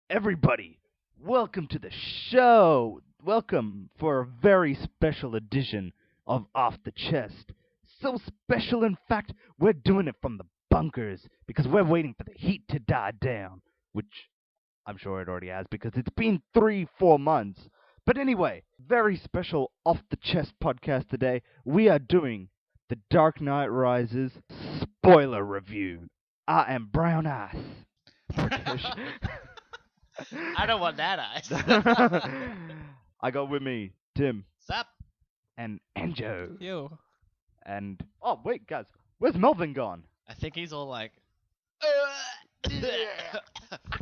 Everybody, welcome to the show. Welcome for a very special edition of Off the Chest. So special, in fact, we're doing it from the bunkers because we're waiting for the heat to die down, which I'm sure it already has because it's been 3-4 months. But anyway, very special Off the Chest podcast today. We are doing The Dark Knight Rises spoiler review. I am Brown Ice. British. I don't want that ice. I got with me Tim Sup? and Anjo. Yo. And oh wait, guys, where's Melvin gone? I think he's all like. I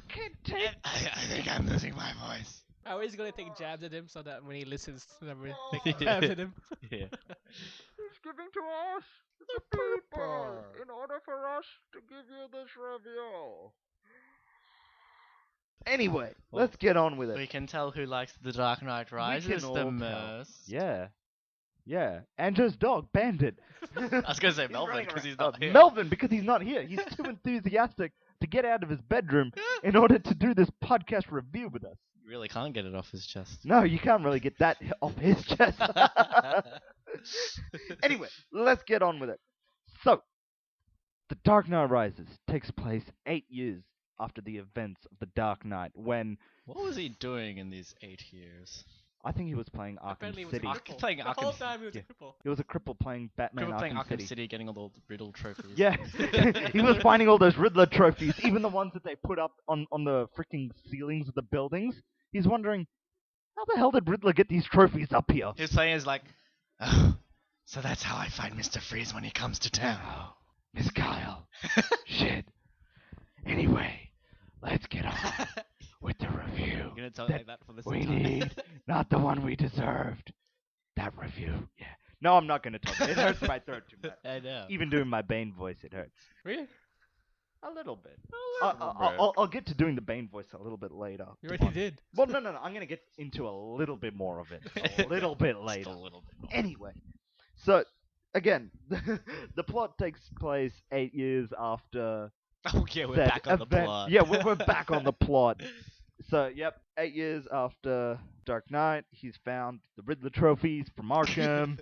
can't take. I think I'm losing my voice. I always gonna take jabs at him so that when he listens, we're taking jabs at him. Yeah. He's giving to us, the people, in order for us to give you this review. Anyway, Well, let's get on with We it. can tell who likes The Dark Knight Rises all the tell. most. Yeah, Anjo's dog, Bandit. I was gonna say He's Melvin running because around- he's not here. Melvin, because he's not here. He's too enthusiastic to get out of his bedroom in order to do this podcast review with us. You really can't get it off his chest. No, you can't really get that off his chest. Anyway, let's get on with it. So, The Dark Knight Rises takes place 8 years after the events of The Dark Knight, when What was he doing in these 8 years? I think he was playing Arkham Apparently he was City. a Arkham- cripple. playing The whole Arkham- time he was yeah. a cripple. He was a cripple playing Batman People playing Arkham City. getting all the Riddle trophies. Yeah, he was finding all those Riddler trophies, even the ones that they put up on the freaking ceilings of the buildings. He's wondering, how the hell did Riddler get these trophies up here? His playing is like, oh, so that's how I find Mr. Freeze when he comes to town. Oh, Miss Kyle. Shit. Anyway, let's get on with the review. You're gonna tell me like that for this We entire- need, not the one we deserved. That review. Yeah. No, I'm not gonna talk. It hurts my throat too much. I know. Even doing my Bane voice, it hurts. Really? A little bit. A little bit. I'll get to doing the Bane voice a little bit later. You already did. Well, no. I'm gonna get into a little bit more of it a little bit Just later. a little bit more. Anyway, so again, the plot takes place 8 years after Oh yeah, we're said back on the event. plot. Yeah, we're back on the plot. So, yep, 8 years after Dark Knight, he's found the Riddler trophies from Arkham.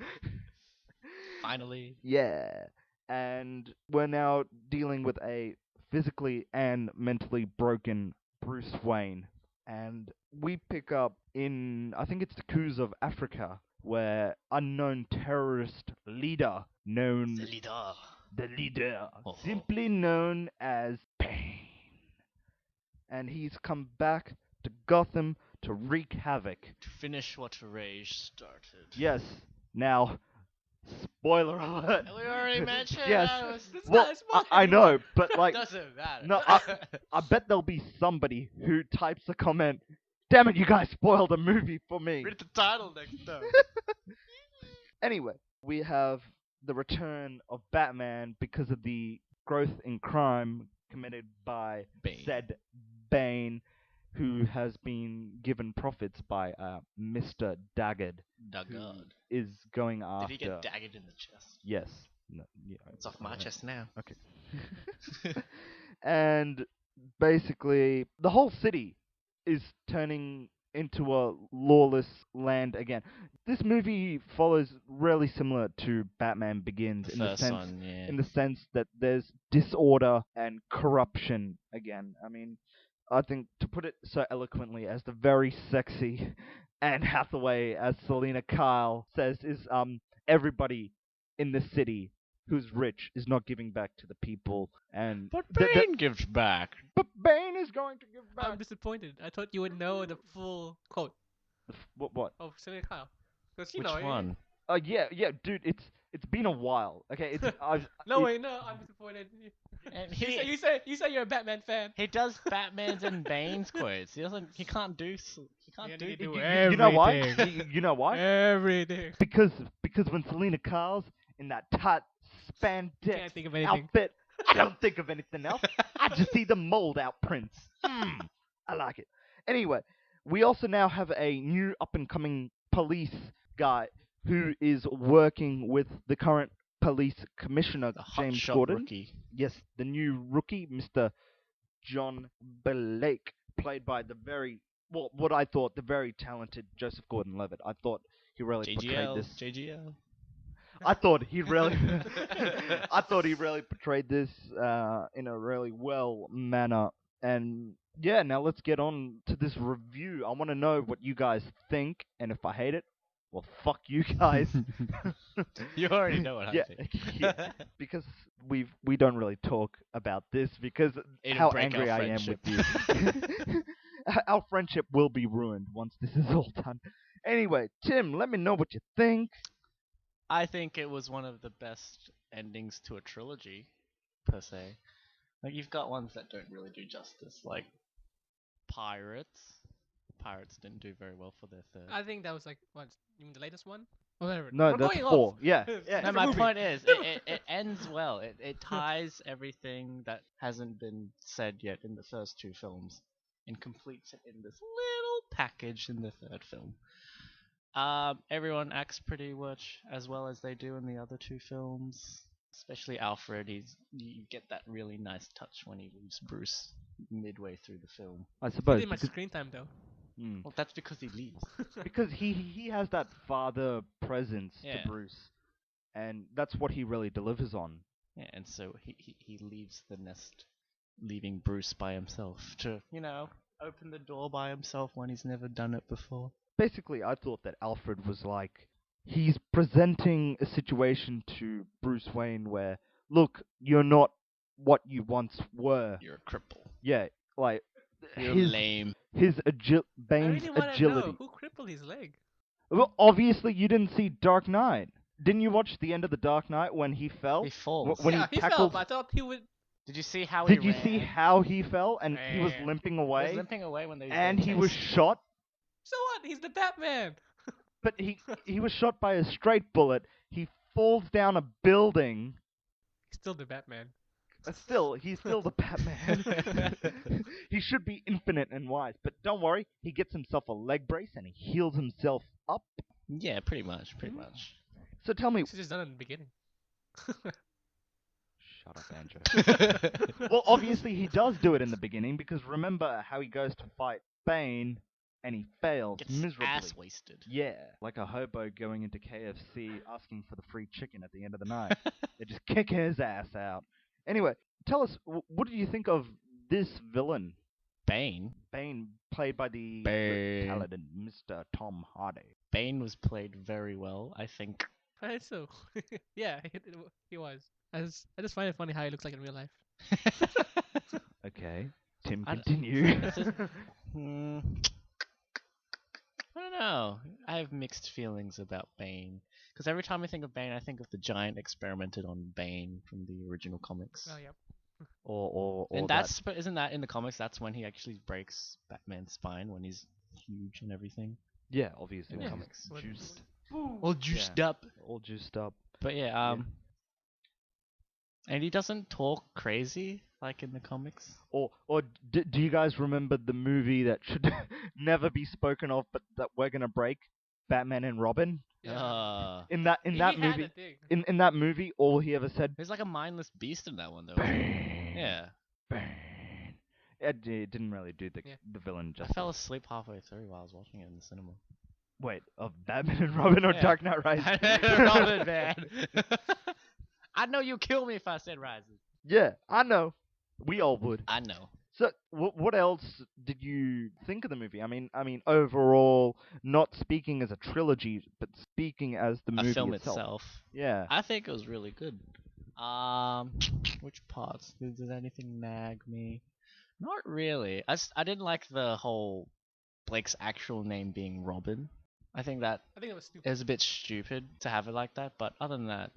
Finally. Yeah, and we're now dealing with a physically and mentally broken Bruce Wayne. And we pick up in, I think it's the coups of Africa, where unknown terrorist leader known The leader. the leader, Oh. simply known as Bane. And he's come back to Gotham to wreak havoc. To finish what Rage started. Yes, now, spoiler alert. We already mentioned Yes. It's Well, not a spoiler I know, anymore. but like, Doesn't matter. no, I bet there'll be somebody who types a comment, damn it, you guys spoiled a movie for me. Read the title next time. Anyway, we have the return of Batman because of the growth in crime committed by Bane. said Bane, who has been given profits by Mr. Daggett, who Daggard. is going after. Did he get daggered in the chest? Yes. No, yeah, It's off my chest now. Okay. And basically, the whole city is turning into a lawless land again. This movie follows really similar to Batman Begins The in the first sense one, yeah. in the sense that there's disorder and corruption again. I mean, I think to put it so eloquently as the very sexy Anne Hathaway as Selena Kyle says is everybody in the city who's rich is not giving back to the people, and But th- th- Bane gives back. but Bane is going to give I'm back. disappointed. I thought you would know the full quote What? of Selena Kyle. Because, you Which know. one? Yeah, dude. It's been a while. Okay, it's I've, No, it- wait, no, I'm disappointed. And You say you're a Batman fan. he does Batman's and Bane's quotes. He doesn't. He can't do. He can't Yeah, do. he do you know why? everything. You know why? Everything. Because when Selena Kyle's in that tight Can't spandex think of anything. outfit, I don't think of anything else. I just see the mold out prints. I like it. Anyway, we also now have a new up and coming police guy who is working with the current police commissioner, The James hotshot Gordon. rookie. Yes, the new rookie, Mr. John Blake. played by the very what I thought the very talented Joseph Gordon-Levitt. I thought he really portrayed JGL. this. JGL. I thought he really, I thought he really portrayed this in a really well manner. And yeah, now let's get on to this review. I want to know what you guys think, and if I hate it, well, fuck you guys. You already know what yeah, I think. yeah, because we don't really talk about this because It'll how break our angry I am with you. Our friendship will be ruined once this is all done. Anyway, Tim, let me know what you think. I think it was one of the best endings to a trilogy, per se. Like, you've got ones that don't really do justice, like Pirates. Pirates didn't do very well for their third. I think that was like what? You mean the latest one? Or whatever. No, We're that's going 4. off. Yeah, It's yeah. a No, my movie. point is, it ends well. It ties everything that hasn't been said yet in the first 2 films and completes it in this little package in the third film. Everyone acts pretty much as well as they do in the other 2 films. Especially Alfred, you get that really nice touch when he leaves Bruce midway through the film. I He suppose did much because, screen time though. Well, that's because he leaves. because he has that father presence Yeah. to Bruce, and that's what he really delivers on. Yeah, and so he leaves the nest, leaving Bruce by himself to, open the door by himself when he's never done it before. Basically, I thought that Alfred was like he's presenting a situation to Bruce Wayne where, look, you're not what you once were. You're a cripple. Yeah, like You're his lame. I Bane's really want to agility. know who crippled his leg. Well, obviously you didn't see Dark Knight. Didn't you watch the end of the Dark Knight when he fell? He falls. When yeah, he he fell. tackled. But I thought he would. Did you see how Did he you ran? see how he fell and he was Ran. limping He away? was limping away when they were And being he was chased. shot, So what? He's the Batman. but he was shot by a straight bullet. He falls down a building. He's still the Batman. Still, he's still the Batman. He should be infinite and wise, but don't worry, he gets himself a leg brace and he heals himself up. Yeah, pretty much, pretty much. So tell me, This is done in the beginning. shut up, Andrew. Well, obviously he does do it in the beginning because remember how he goes to fight Bane and he fails Gets miserably. ass wasted. Yeah, like a hobo going into KFC asking for the free chicken at the end of the night. They just kick his ass out. Anyway, tell us, what did you think of this villain? Bane. Bane, played by the Bane. talented Mr. Tom Hardy. Bane was played very well, I think. I think so. Yeah, he was. I just find it funny how he looks like in real life. Okay, Tim, I d- continue. I don't know. I have mixed feelings about Bane. Because every time I think of Bane, I think of the giant experimented on Bane from the original comics. Oh, yep. or And that. but isn't that in the comics? That's when he actually breaks Batman's spine when he's huge and everything. Yeah, obviously, In when the he's comics. juiced, All juiced up. all juiced up. But yeah, and he doesn't talk crazy like in the comics. Or do you guys remember the movie that should never be spoken of, but that we're gonna break? Batman and Robin. Yeah. In that He had movie, a thing. in that movie, all he ever said, He's like a mindless beast in that one though. Bane. Yeah. Bane. It didn't really do the Yeah. the villain I justice. fell asleep halfway through while I was watching it in the cinema. Wait, of Batman and Robin or Yeah. Dark Knight Rises? Robin, man. I know you kill me if I said Rises. Yeah, I know. We all would. I know. So, what else did you think of the movie? I mean, overall, not speaking as a trilogy, but speaking as the movie A film itself. itself. Yeah. I think it was really good. Which parts? Did anything nag me? Not really. I didn't like the whole Blake's actual name being Robin. I think that I think it was it stupid. was a bit stupid to have it like that, but other than that,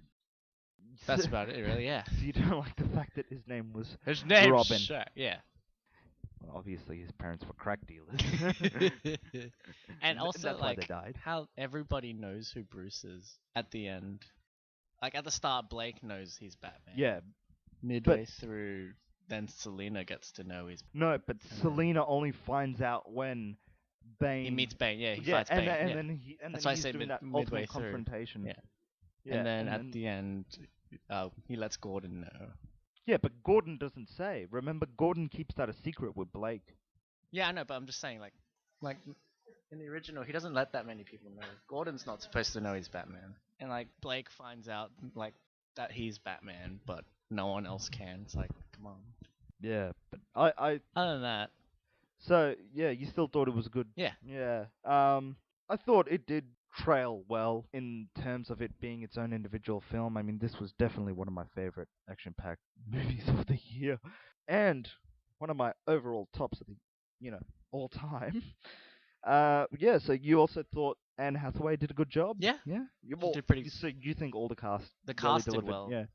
that's about it, really, yeah. So you don't like the fact that his name was His name's Robin. Shaq, yeah. Well, obviously his parents were crack dealers. And also, that's why they like, died. how everybody knows who Bruce is at the end. Like, at the start, Blake knows he's Batman. Yeah. Midway through, then Selena gets to know he's... No, but Selena only finds out when Bane. He meets Bane, yeah, he yeah, fights and Bane, then, yeah. and then he and That's then why I he's say doing that midway ultimate through. confrontation. Yeah. Yeah, And then at the end, he lets Gordon know. Yeah, but Gordon doesn't say. Remember, Gordon keeps that a secret with Blake. Yeah, I know, but I'm just saying, like in the original, he doesn't let that many people know. Gordon's not supposed to know he's Batman, and like Blake finds out like that he's Batman, but no one else can. It's like, come on. Yeah, but I Other than that, so yeah, you still thought it was good. yeah, Yeah. I thought it did trail well in terms of it being its own individual film. I mean, this was definitely one of my favorite action-packed movies of the year, and one of my overall tops of the, all time. Yeah. So you also thought Anne Hathaway did a good job? yeah, Yeah. he did pretty. So you think all the cast The really cast did delivered? well. Yeah.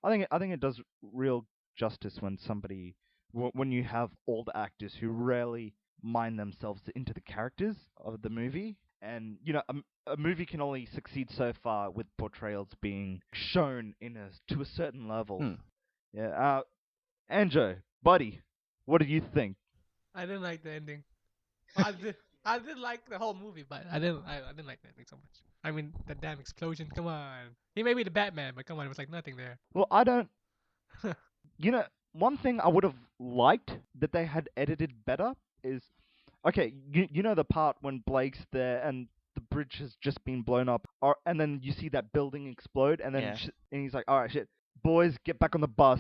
I think it does real justice when somebody when you have all the actors who rarely mind themselves into the characters of the movie. And a movie can only succeed so far with portrayals being shown to a certain level. Hmm. Yeah. Anjo, buddy, what do you think? I didn't like the ending. I did like the whole movie, but I didn't like the ending so much. I mean, the damn explosion. Come on. He may be the Batman, but come on, it was like nothing there. Well, I don't. One thing I would have liked that they had edited better is, okay, you know the part when Blake's there and the bridge has just been blown up, and then you see that building explode, and then Yeah. and he's like, all right, shit, boys, get back on the bus.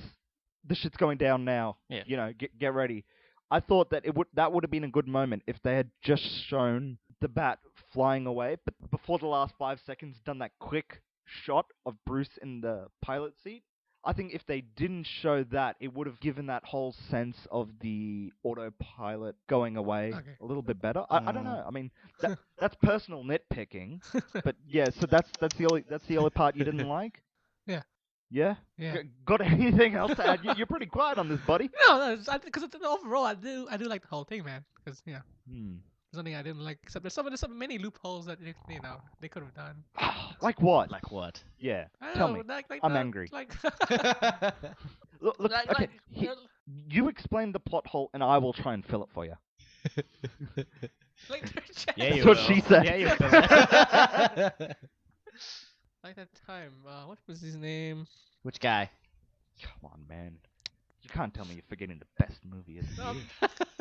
The shit's going down now. Yeah. Get ready. I thought that that would have been a good moment if they had just shown the bat flying away, but before the last 5 seconds, done that quick shot of Bruce in the pilot seat. I think if they didn't show that, it would have given that whole sense of the autopilot going away Okay. a little bit better. I don't know. I mean, that's personal nitpicking, but yeah. So that's the only part you didn't like. Yeah. Yeah. Yeah. Got anything else to add? You're pretty quiet on this, buddy. No, because overall I do like the whole thing, man. Because there's nothing I didn't like except there's some many loopholes that they could have done. Like what? Like what? Yeah. I don't Tell know, me. Like I'm the- angry. Like, Look, okay. You explain the plot hole, and I will try and fill it for you. like Yeah, you That's what will. she said. Yeah, you will. like that time. What was his name? Which guy? Come on, man. You can't tell me you're forgetting the best movie of the No, year.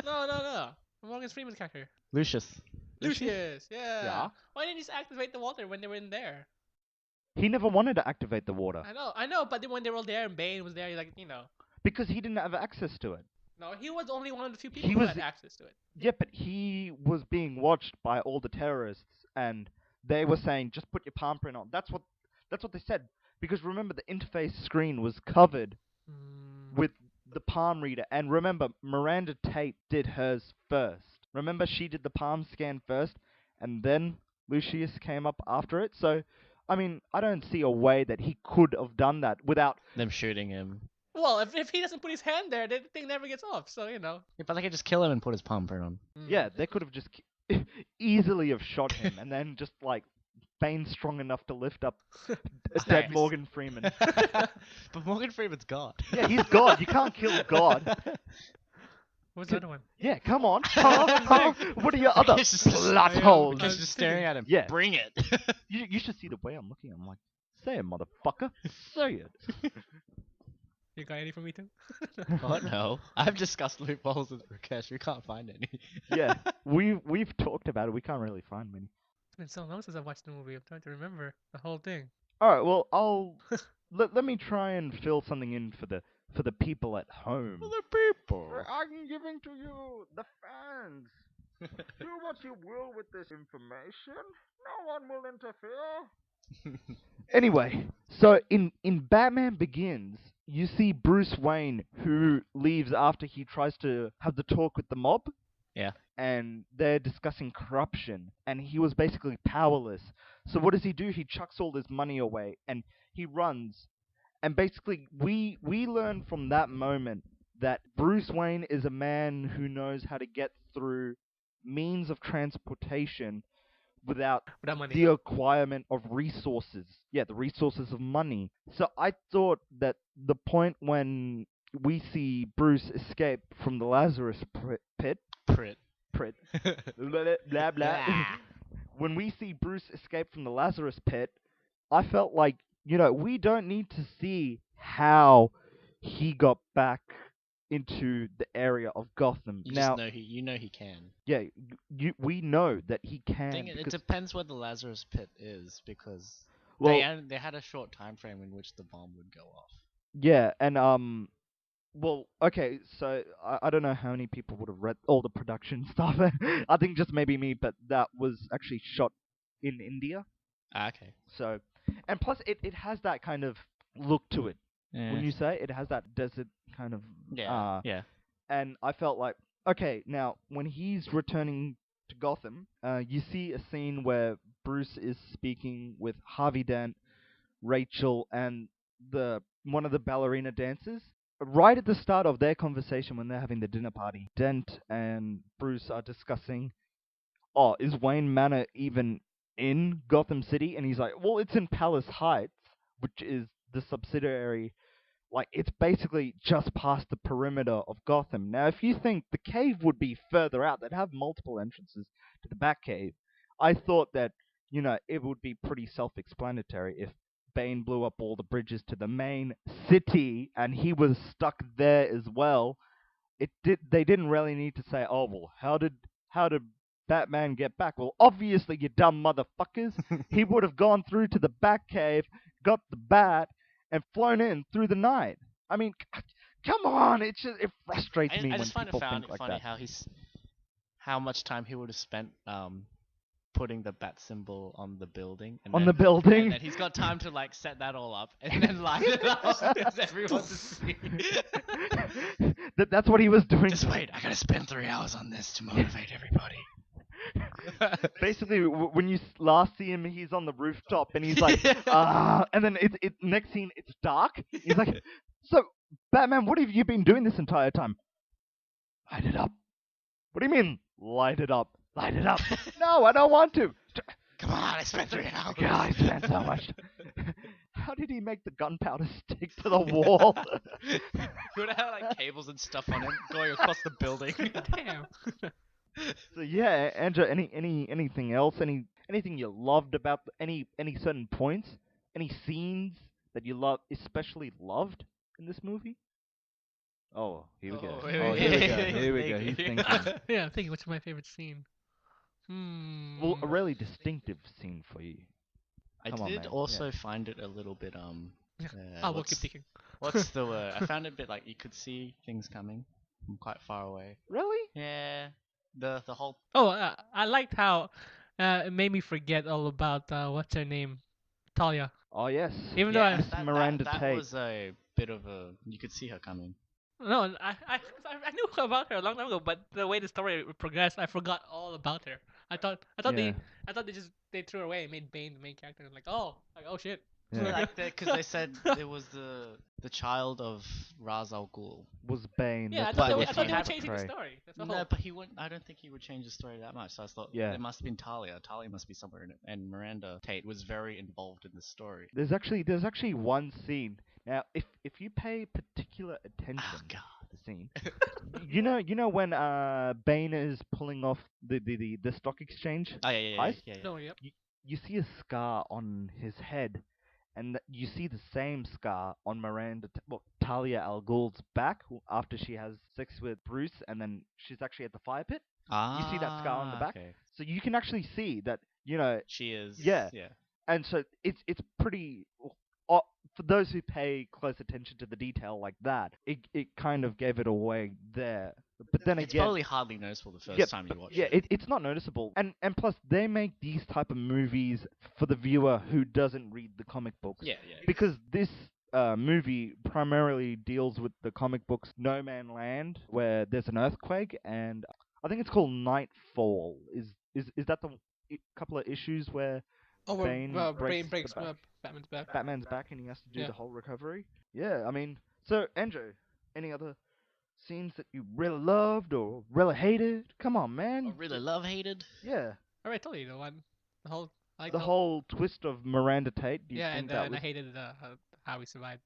no. Morgan Freeman's character. Lucius. Lucius. Yeah. Yeah. Why didn't he just activate the water when they were in there? He never wanted to activate the water I know, but then when they were all there and Bane was there, because he didn't have access to it. No, he was only one of the few people He who was- had access to it. Yeah, but he was being watched by all the terrorists, and they were saying, "Just put your palm print on." That's what they said. Because remember, the interface screen was covered with the palm reader, and remember, Miranda Tate did hers first. Remember, she did the palm scan first, and then Lucius came up after it. So, I mean, I don't see a way that he could have done that without. Them shooting him. Well, if he doesn't put his hand there, the thing never gets off. So Yeah, but they could just kill him and put his palm print on. Yeah, they could have just easily have shot him, and then just like Bane's strong enough to lift up a dead Nice. Morgan Freeman. But Morgan Freeman's God. Yeah, he's God. You can't kill God. What's the other one? Yeah, come on. Huh? What are your other It's just- plot holes? Because just staring at him. Yeah. Bring it. You should see the way I'm looking. I'm like, say it, motherfucker. Say it. You got any for me too? Oh no. I've discussed loopholes with Rakesh. We can't find any. Yeah, we've talked about it. We can't really find many. It's been so long since I watched the movie. I'm trying to remember the whole thing. All right, well, I'll let me try and fill something in for the people at home. For the people. I'm giving to you, the fans. Do what you will with this information. No one will interfere. Anyway, so in Batman Begins, you see Bruce Wayne who leaves after he tries to have the talk with the mob. Yeah. And they're discussing corruption, and he was basically powerless. So what does he do? He chucks all his money away, and he runs. And basically, we learn from that moment that Bruce Wayne is a man who knows how to get through means of transportation without Without money. the acquirement of resources. Yeah, the resources of money. So I thought that the point when we see Bruce escape from the Lazarus pit, Prit. blah, blah, blah. When we see Bruce escape from the Lazarus pit, I felt like, we don't need to see how he got back into the area of Gotham. You Now, just know he can. yeah, we know that he can. It because- depends where the Lazarus Pit is because well, they had a short time frame in which the bomb would go off. yeah, and well, okay, so I don't know how many people would have read all the production stuff. I think just maybe me, but that was actually shot in India. Okay. So, and plus it has that kind of look to it. When you say it has that desert kind of yeah. and I felt like, okay, now when he's returning to Gotham, you see a scene where Bruce is speaking with Harvey Dent, Rachel, and one of the ballerina dancers. Right at the start of their conversation when they're having the dinner party, Dent and Bruce are discussing, oh, is Wayne Manor even in Gotham City? And he's like, well, it's in Palace Heights, which is the subsidiary. Like, it's basically just past the perimeter of Gotham. Now, if you think the cave would be further out, they'd have multiple entrances to the Batcave. I thought that, it would be pretty self-explanatory if Bane blew up all the bridges to the main city and he was stuck there as well. They didn't really need to say, oh, well, how did Batman get back? Well, obviously, you dumb motherfuckers. He would have gone through to the Batcave, got the bat, and flown in through the night. I mean, come on! It frustrates me I when just people found think it like funny that. how much time he would have spent putting the bat symbol on the building. And On then, the building? And then he's got time to like set that all up and then light it up for everyone to see. That's what he was doing. Just wait, I gotta spend 3 hours on this to motivate everybody. Basically, when you last see him, he's on the rooftop and he's like, and then next scene, it's dark. He's like, so, Batman, what have you been doing this entire time? Light it up. What do you mean, light it up? Light it up. No, I don't want to. Come on, I spent 3 hours. God, I spent so much. How did he make the gunpowder stick to the wall? He would have had like cables and stuff on him going across the building. Damn. So yeah, Andrew, anything else? Anything you loved about any certain points? Any scenes that you especially loved in this movie? Oh, here we go. Oh, Here we go. Here we go. He's thinking. Yeah, I'm thinking, what's my favorite scene? Well, a really distinctive scene for you. I Come on, did man. also Yeah. find it a little bit We'll keep thinking. what's the word? I found it a bit like you could see things coming from quite far away. Really? Yeah, the whole Oh, I liked how it made me forget all about what's her name, Talia. Oh yes. Even though I Miss Miranda that Tate. was a bit of a you could see her coming. no, I knew about her a long time ago, but the way the story progressed, I forgot all about her. I thought Yeah. they threw her away and made Bane the main character. Like oh shit. Yeah. Like because they said it was the child of Ra's al Ghul. Was Bane. Yeah, I that's thought what they if were he had changing the portray. story. That's the No, whole. but he wouldn't. I don't think he would change the story that much. So I thought Yeah. it must have been Talia. Talia must be somewhere in it. And Miranda Tate was very involved in the story. There's actually one scene. Now, if you pay particular attention Oh God. to the scene, you know when Bane is pulling off the stock exchange Oh yeah. heist? No, yep. You see a scar on his head, and you see the same scar on Talia al Ghul's back after she has sex with Bruce, and then she's actually at the fire pit. You see that scar on the back? Okay. So you can actually see that, She is. Yeah. Yeah. and so it's pretty. For those who pay close attention to the detail like that, it kind of gave it away there. But then It's again, probably hardly noticeable the first yeah, time you watch yeah, it. it's not noticeable. And plus, they make these type of movies for the viewer who doesn't read the comic books. Yeah. Because this movie primarily deals with the comic books No Man Land, where there's an earthquake, and I think it's called Nightfall. Is that the couple of issues where Oh, Bane breaks breaks the back. Batman's back. Batman's back and he has to do Yeah. the whole recovery? Yeah, I mean, so Andrew, any other scenes that you really loved or really hated? Come on, man. I really love hated. Yeah, Alright, I told you the one, the whole. I like the whole twist of Miranda Tate. Do you Yeah, think and that I was? hated how he survived.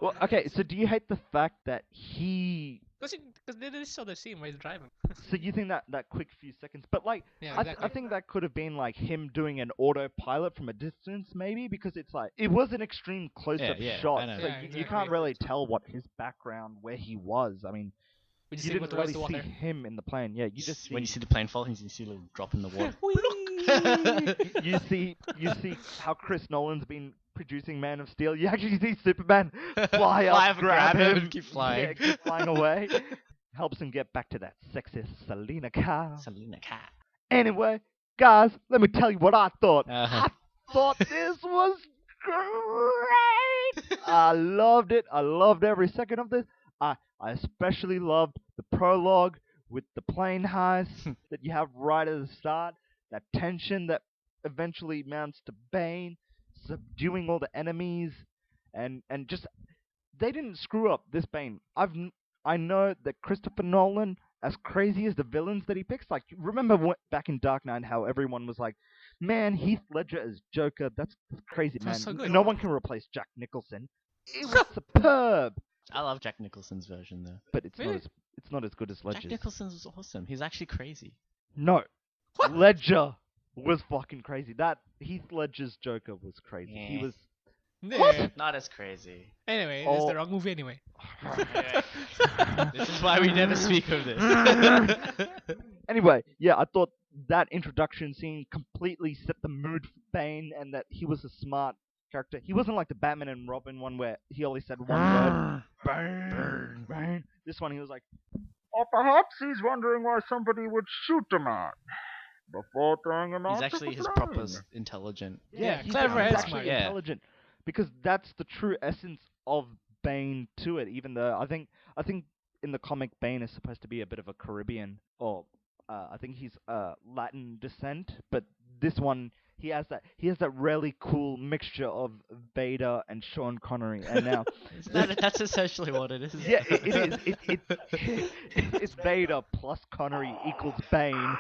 Well, okay. So do you hate the fact that he? Because Because they just show the scene where he's driving. So you think that quick few seconds, but like Yeah, I exactly. think that could have been like him doing an autopilot from a distance, maybe, because it's like it was an extreme close-up Yeah, shot, I know. so Yeah, you can't exactly. really tell what his background, where he was. I mean, We just you see didn't where's really the water. see him in the plane. Yeah, you just see When you see the plane fall, you see a little drop in the water. you see how Chris Nolan's been producing Man of Steel. You actually see Superman fly up, grab him, and keep flying. yeah, keep flying away. Helps him get back to that sexist Selena Kyle. Selena Cat. Anyway, guys, let me tell you what I thought. Uh-huh. I thought this was great. I loved it. I loved every second of this. I especially loved the prologue with the plane heist that you have right at the start. That tension that eventually mounts to Bane, subduing all the enemies, and just they didn't screw up this Bane. I know that Christopher Nolan, as crazy as the villains that he picks, like remember back in Dark Knight how everyone was like, "Man, Heath Ledger as Joker, that's crazy, man. That's so good. No one can replace Jack Nicholson." It was superb, I love Jack Nicholson's version though. but it's Really? not as good as Jack Ledger's. Nicholson was awesome. He's actually crazy. No, What? Ledger was fucking crazy. That Heath Ledger's Joker was crazy. He Eh. was. Yeah. Not as crazy. Anyway, it's Oh. the wrong movie anyway. This is why we never speak of this. Anyway, yeah, I thought that introduction scene completely set the mood for Bane, and that he was a smart character. He wasn't like the Batman and Robin one where he only said one word. Bane, Bane. This one he was like, or perhaps he's wondering why somebody would shoot a man before throwing him He's onto actually the his plane. proper intelligent. Yeah, he's clever he's and actually smart. Yeah. intelligent, because that's the true essence of Bane to it. Even though I think in the comic Bane is supposed to be a bit of a Caribbean, or I think he's Latin descent, but this one he has that really cool mixture of Vader and Sean Connery, and now That's essentially what it is. yeah, it is. It's Vader plus Connery equals Bane.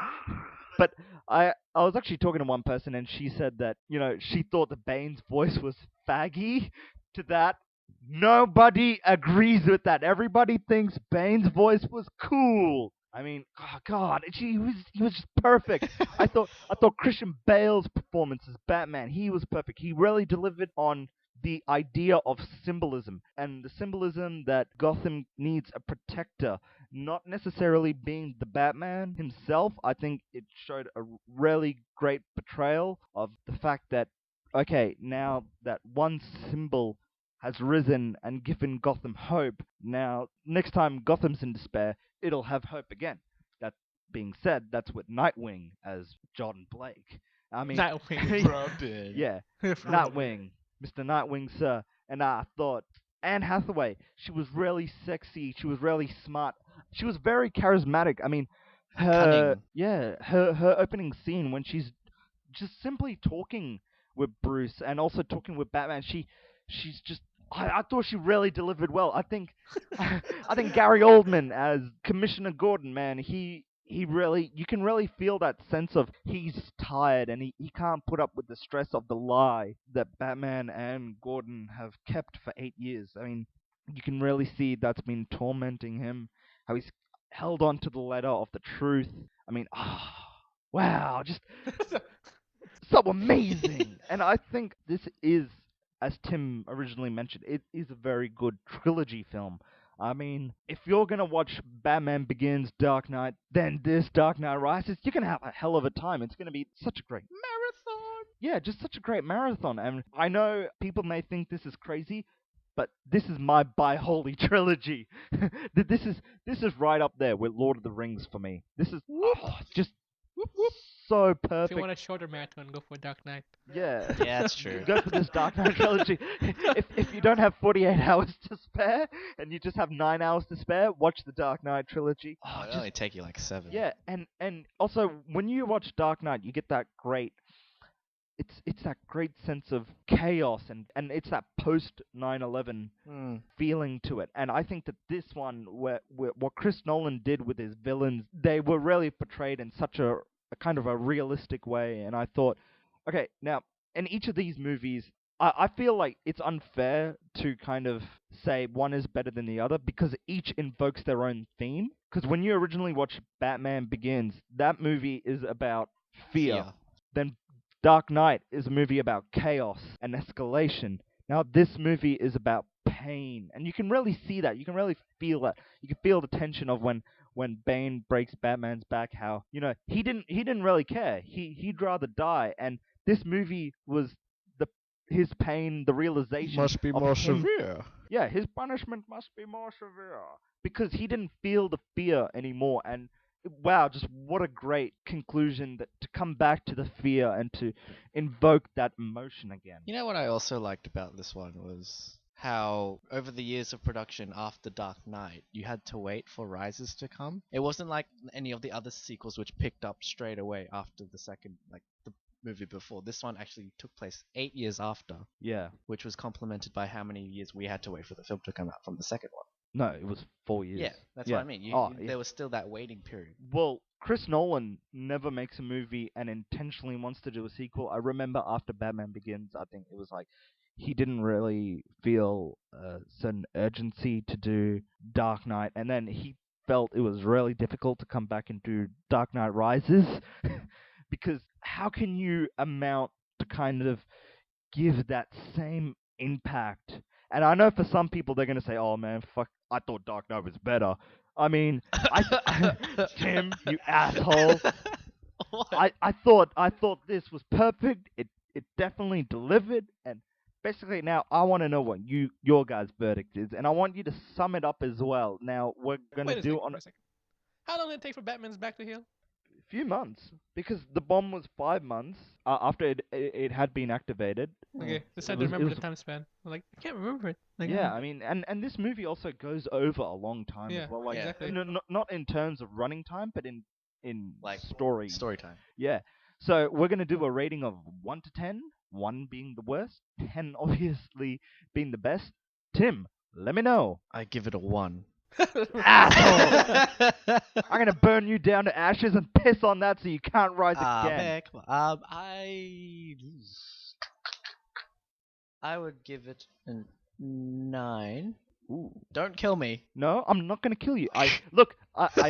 But I was actually talking to one person, and she said that she thought the Bane's voice was faggy. To that, nobody agrees with that. Everybody thinks Bane's voice was cool. I mean, oh God, he was just perfect. I thought Christian Bale's performance as Batman, he was perfect. He really delivered on the idea of symbolism, and the symbolism that Gotham needs a protector, not necessarily being the Batman himself. I think it showed a really great portrayal of the fact that, okay, now that one symbol has risen and given Gotham hope, now next time Gotham's in despair, it'll have hope again. That being said, that's with Nightwing as John Blake. I mean, Nightwing. Robin. yeah, From- Nightwing, Mr. Nightwing, sir. And I thought Anne Hathaway, she was really sexy. She was really smart. She was very charismatic. I mean, Cunning. her opening scene when she's just simply talking with Bruce and also talking with Batman. She's just. I thought she really delivered well. I think Gary Oldman as Commissioner Gordon, man, he really, you can really feel that sense of he's tired and he can't put up with the stress of the lie that Batman and Gordon have kept for 8 years. I mean, you can really see that's been tormenting him, how he's held on to the letter of the truth. I mean, wow, just so amazing. And I think this is, as Tim originally mentioned, it is a very good trilogy film. I mean, if you're going to watch Batman Begins, Dark Knight, then this Dark Knight Rises, you're going to have a hell of a time. It's going to be such a great marathon. Yeah, just such a great marathon. And I know people may think this is crazy, but this is my bi-holy trilogy. This is right up there with Lord of the Rings for me. This is just so If you perfect. want a shorter marathon, go for Dark Knight. Yeah. Yeah, that's true. Go for this Dark Knight trilogy. If you don't have 48 hours to spare and you just have 9 hours to spare, watch the Dark Knight trilogy. Oh, it'll only take you like 7. Yeah, and also when you watch Dark Knight, you get that great. It's that great sense of chaos and it's that post 9/11 feeling to it. And I think that this one, where what Chris Nolan did with his villains, they were really portrayed in such a kind of a realistic way. And I thought, okay, now in each of these movies, I feel like it's unfair to kind of say one is better than the other because each invokes their own theme. Because when you originally watched Batman Begins, that movie is about fear. Then Dark Knight is a movie about chaos and escalation. Now this movie is about pain, and you can really see that. You can really feel that. You can feel the tension of when Bane breaks Batman's back. How he didn't really care. He'd rather die, and this movie was the his pain, the realization Must be of more him. severe. Yeah, his punishment must be more severe because he didn't feel the fear anymore. And wow, just what a great conclusion that to come back to the fear and to invoke that emotion again. You know what I also liked about this one was how over the years of production after Dark Knight, you had to wait for Rises to come. It wasn't like any of the other sequels which picked up straight away after the second, like the movie before. This one actually took place 8 years after, Yeah. which was complemented by how many years we had to wait for the film to come out from the second one. No, it was 4 years. Yeah, that's Yeah. what I mean. Oh, yeah. There was still that waiting period. Well, Chris Nolan never makes a movie and intentionally wants to do a sequel. I remember after Batman Begins, I think it was like he didn't really feel a certain urgency to do Dark Knight, and then he felt it was really difficult to come back and do Dark Knight Rises because how can you amount to kind of give that same impact? And I know for some people they're gonna say, "Oh man, fuck, I thought Dark Knight was better." I mean, Tim, you asshole. What? I thought this was perfect. It definitely delivered, and basically now I want to know what your guys' verdict is, and I want you to sum it up as well. Now we're gonna Wait a do second, on wait a second. How long did it take for Batman's back to heal? a few months because the bomb was 5 months after it had been activated. Okay, just It had to was- it remember was- the time span. I'm like, I can't remember it. Like, Yeah, I mean, and this movie also goes over a long time Yeah, as well. Like, exactly. not in terms of running time, but in Like story. Story time. Yeah. So we're gonna do a rating of 1 to 10, 1 being the worst, 10 obviously being the best. Tim, let me know. I give it a 1. Asshole! I'm gonna burn you down to ashes and piss on that so you can't rise again. Man, come on. I would give it a 9. Ooh. Don't kill me. No, I'm not gonna kill you. I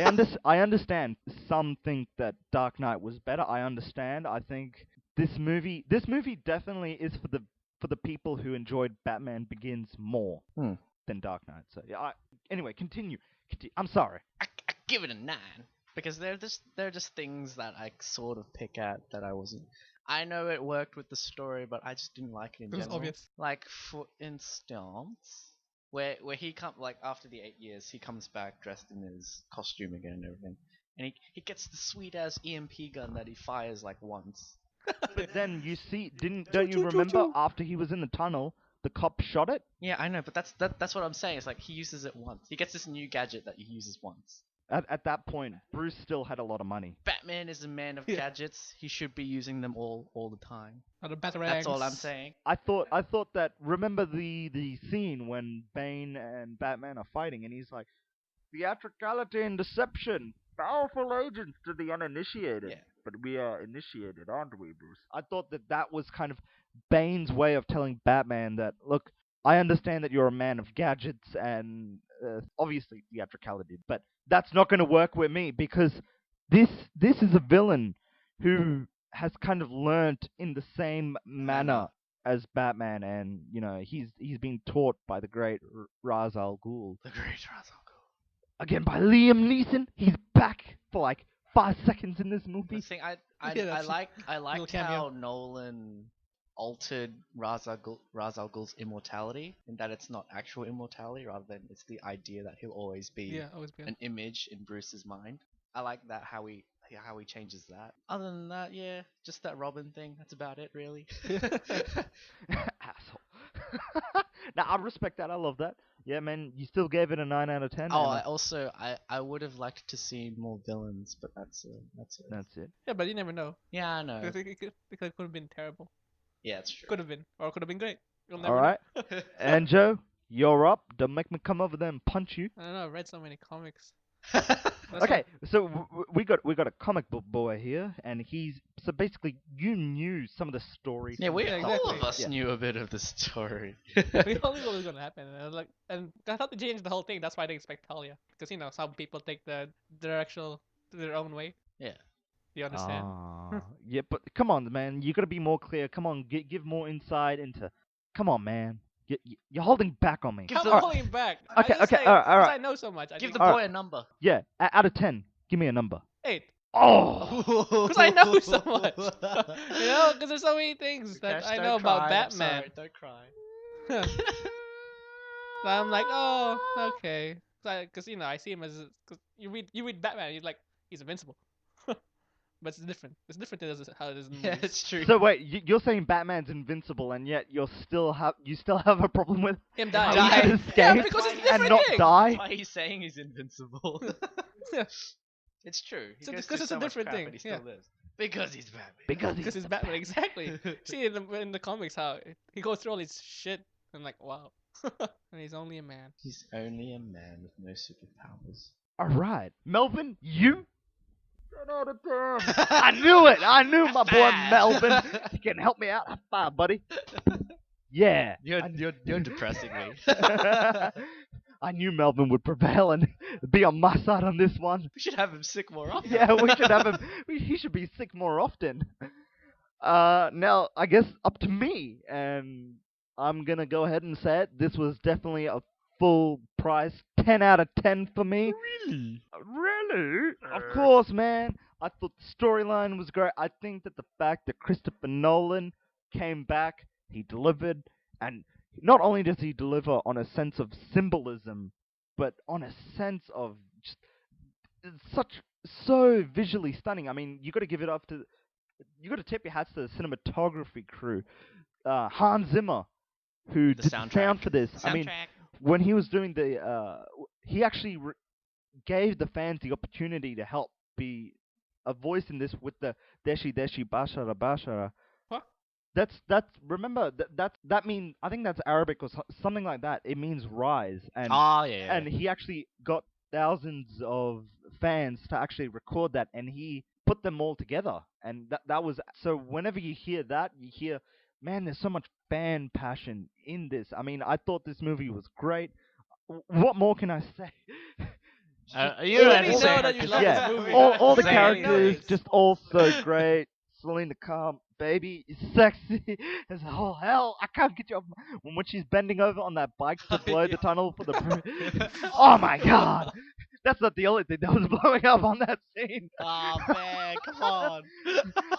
understand. Some think that Dark Knight was better. I understand. I think this movie definitely is for the people who enjoyed Batman Begins more than Dark Knight. So yeah. Anyway, continue. I'm sorry. I give it a 9 because they're just things that I sort of pick at that I wasn't. I know it worked with the story, but I just didn't like it in It was general. obvious. Like for instance, where he like after the 8 years, he comes back dressed in his costume again and everything, and he gets the sweet ass EMP gun that he fires like once. But then you see, don't you remember after he was in the tunnel, the cop shot it? Yeah, I know, but that's what I'm saying. It's like he uses it once. He gets this new gadget that he uses once. At that point, Bruce still had a lot of money. Batman is a man of gadgets. He should be using them all the time. Or the Batarangs. That's all I'm saying. I thought that remember the scene when Bane and Batman are fighting, and he's like, theatricality and deception, powerful agents to the uninitiated. Yeah. But we are initiated, aren't we, Bruce? I thought that was kind of Bane's way of telling Batman that, look, I understand that you're a man of gadgets and obviously theatricality, but that's not going to work with me because this is a villain who has kind of learnt in the same manner as Batman, and he's been taught by the great Ra's al Ghul. The great Ra's al Ghul. Again by Liam Neeson. He's back for like 5 seconds in this movie. The thing Yeah, I that's liked cameo. how Nolan altered Ra's al Ghul's immortality, in that it's not actual immortality, rather than it's the idea that he'll always be always be. an image in Bruce's mind. I like that how he changes that. Other than that, yeah, just that Robin thing. That's about it, really. Asshole. Now I respect that. I love that. Yeah, man. You still gave it a 9 out of 10. Oh, and I would have liked to see more villains, but that's it. that's it. Yeah, but you never know. Yeah, I know. It could have been terrible. Yeah, it's true. Could have been, or it could have been great. You'll All never right. know. And Joe, you're up. Don't make me come over there and punch you. I don't know. I've read so many comics. That's Okay, so we got a comic book boy here, and so basically you knew some of the story. Yeah, from the Yeah, all exactly. of us Yeah. knew a bit of the story. We all knew what was gonna happen, and I thought they changed the whole thing. That's why I didn't expect Talia, because some people take the directional to their own way. Yeah. Do you understand? Yeah, but come on, man, you gotta be more clear. Come on, give more insight into. Come on, man, you're holding back on me. Give I'm the- not holding back. Okay, I just okay, say, alright, because alright. I know so much. I Give think the All boy a number. Yeah, out of 10, give me a number. 8. Oh, Because I know so much. Because there's so many things that I know about Batman. Don't cry. So I'm like, oh, okay. Because I see him as, cause you read Batman, you're like, he's invincible. But it's different. It's different than how it is in the Yeah, movies. it's true. so wait, you're saying Batman's invincible, and yet you still have a problem with Him how dying. he could Dying. escape Yeah, because it's a and different not thing. die? Why he's saying he's invincible. Yeah. It's true. He So- goes because through it's a so much different crap thing, and he yeah. still lives. Because he's Batman. Because Because it's Batman, exactly. See in the comics how he goes through all this shit. I'm like, wow. And he's only a man. He's only a man with no superpowers. All right, Melvin, you. 10 out of 10. I knew it. I knew my boy Melvin. He can help me out. High five, buddy. Yeah. You're depressing me. I knew Melvin would prevail and be on my side on this one. We should have him sick more often. Yeah, we should have him. He should be sick more often. Now I guess up to me, and I'm gonna go ahead and say it. This was definitely a full price 10 out of 10 for me. Really? Really? Of course, man. I thought the storyline was great. I think that the fact that Christopher Nolan came back, he delivered, and not only does he deliver on a sense of symbolism, but on a sense of just so visually stunning. I mean, you got to give it up to, you got to tip your hats to the cinematography crew, Hans Zimmer, who The did the sound soundtrack. for this. I mean, when he was doing he actually gave the fans the opportunity to help be a voice in this with the Deshi Deshi Bashara Bashara. What? Remember that mean, I think that's Arabic or something like that. It means rise, and Yeah. and he actually got thousands of fans to actually record that, and he put them all together, and that was so. Whenever you hear that, you hear, man, there's so much fan passion in this. I mean, I thought this movie was great. What more can I say? You don't Let have me to know say that it. you love Yeah, this movie. all the Say it. characters Notice. just all so great. Selena Calm, baby, is sexy as all hell. I can't get you off when she's bending over on that bike to blow the tunnel for the bridge. Oh my god, that's not the only thing that was blowing up on that scene. Oh man, come on.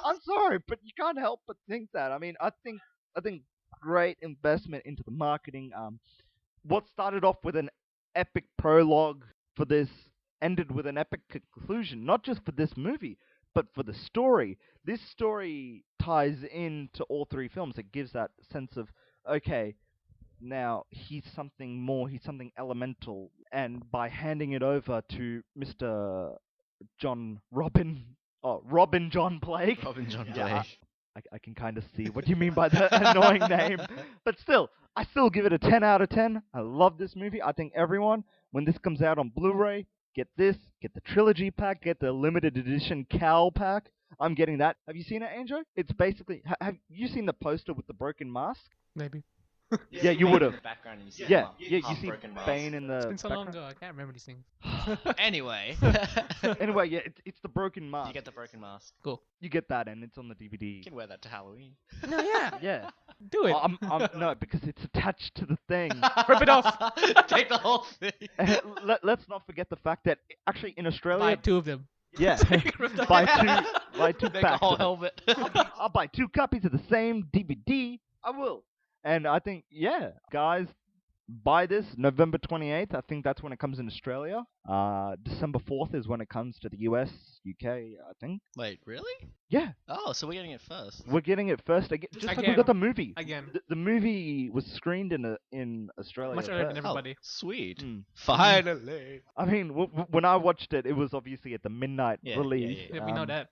I'm sorry, but you can't help but think that. I mean, I think great investment into the marketing. What started off with an epic prologue for this ended with an epic conclusion, not just for this movie, but for the story. This story ties into all three films. It gives that sense of, okay, now he's something more, he's something elemental, and by handing it over to Mr. Robin John Blake. Robin John Yeah, Blake. I can kind of see what you mean by the annoying name. But still, I still give it a 10 out of 10. I love this movie. I think everyone, when this comes out on Blu-ray, get this, get the trilogy pack, get the limited edition Cowl pack. I'm getting that. Have you seen it, Angel? It's basically, have you seen the poster with the broken mask? Maybe. Yeah, you would have. Background and you see Yeah, him you half see broken mask. Bane in the It's been so long background. ago, I can't remember these things. Anyway, Anyway, yeah, it's the broken mask. you get the broken mask. Cool. You get that, and it's on the You DVD. can wear that to Halloween. No, yeah. Yeah. Do it. No, because it's attached to the thing. Rip it off. Take the whole thing. Let's not forget the fact that actually in Australia, Buy 2 of them. yeah, Rip off. buy two Make a packs. whole of it. helmet. I'll buy 2 copies of the same DVD. I will. And I think, yeah, guys, buy this November 28th. I think that's when it comes in Australia. December 4th is when it comes to the US, UK, I think. Wait, really? Yeah, Oh, so we're getting it first. we're getting it first again, just like we Again. got the movie. Again. The movie was screened in Australia Much earlier than first. everybody. Sweet. Mm. Finally. I mean, when I watched it, it was obviously at the midnight Yeah, release. yeah. Yeah, we know that.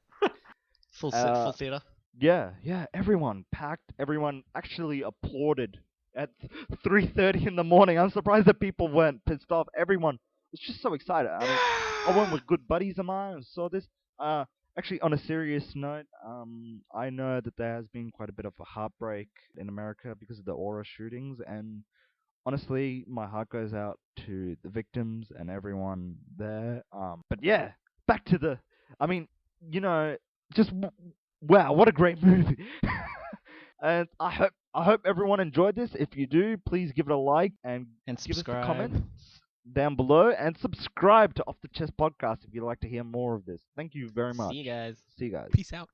Full Uh, theater. Yeah, everyone packed. Everyone actually applauded at 3:30 in the morning. I'm surprised that people weren't pissed off. Everyone was just so excited. I mean, I went with good buddies of mine and saw this. Actually, on a serious note, I know that there has been quite a bit of a heartbreak in America because of the Aura shootings, and honestly, my heart goes out to the victims and everyone there. But yeah, back to the. I mean, you know, just wow, what a great movie! And I hope everyone enjoyed this. If you do, please give it a like and And give us a subscribe. comment down below, and subscribe to Off the Chest Podcast if you'd like to hear more of this. Thank you very much. See you guys. See you guys. Peace out.